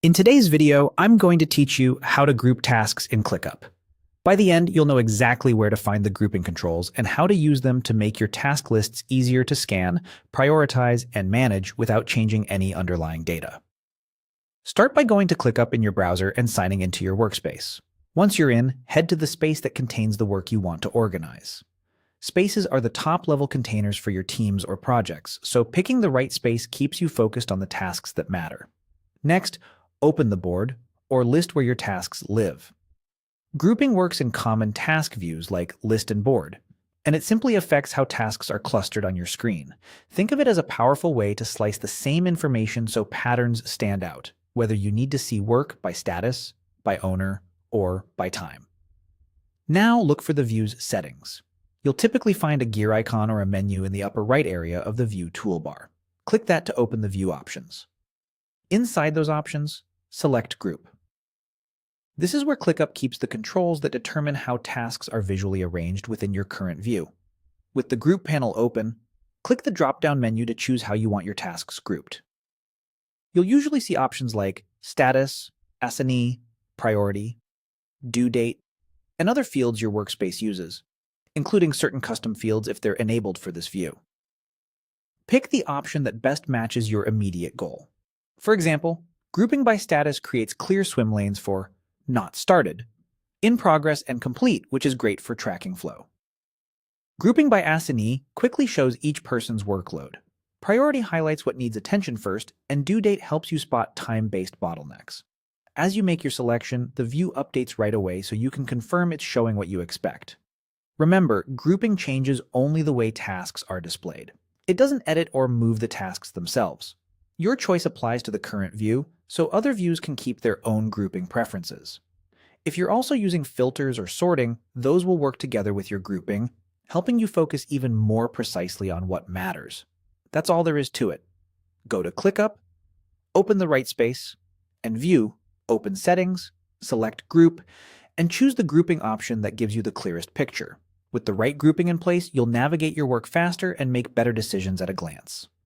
In today's video, I'm going to teach you how to group tasks in ClickUp. By the end, you'll know exactly where to find the grouping controls and how to use them to make your task lists easier to scan, prioritize, and manage without changing any underlying data. Start by going to ClickUp in your browser and signing into your workspace. Once you're in, head to the space that contains the work you want to organize. Spaces are the top-level containers for your teams or projects, so picking the right space keeps you focused on the tasks that matter. Next, open the board, or list where your tasks live. Grouping works in common task views like list and board, and it simply affects how tasks are clustered on your screen. Think of it as a powerful way to slice the same information so patterns stand out, whether you need to see work by status, by owner, or by time. Now look for the view's settings. You'll typically find a gear icon or a menu in the upper right area of the View toolbar. Click that to open the view options. Inside those options, select Group. This is where ClickUp keeps the controls that determine how tasks are visually arranged within your current view. With the Group panel open, click the drop-down menu to choose how you want your tasks grouped. You'll usually see options like Status, S&E, Priority, Due Date, and other fields your workspace uses, including certain custom fields if they're enabled for this view. Pick the option that best matches your immediate goal. For example, grouping by status creates clear swim lanes for Not Started, In Progress, and Complete, which is great for tracking flow. Grouping by S&E quickly shows each person's workload. Priority highlights what needs attention first, and Due Date helps you spot time-based bottlenecks. As you make your selection, the view updates right away so you can confirm it's showing what you expect. Remember, grouping changes only the way tasks are displayed. It doesn't edit or move the tasks themselves. Your choice applies to the current view, so other views can keep their own grouping preferences. If you're also using filters or sorting, those will work together with your grouping, helping you focus even more precisely on what matters. That's all there is to it. Go to ClickUp, open the right space, and View, open Settings, select Group, and choose the grouping option that gives you the clearest picture. With the right grouping in place, you'll navigate your work faster and make better decisions at a glance.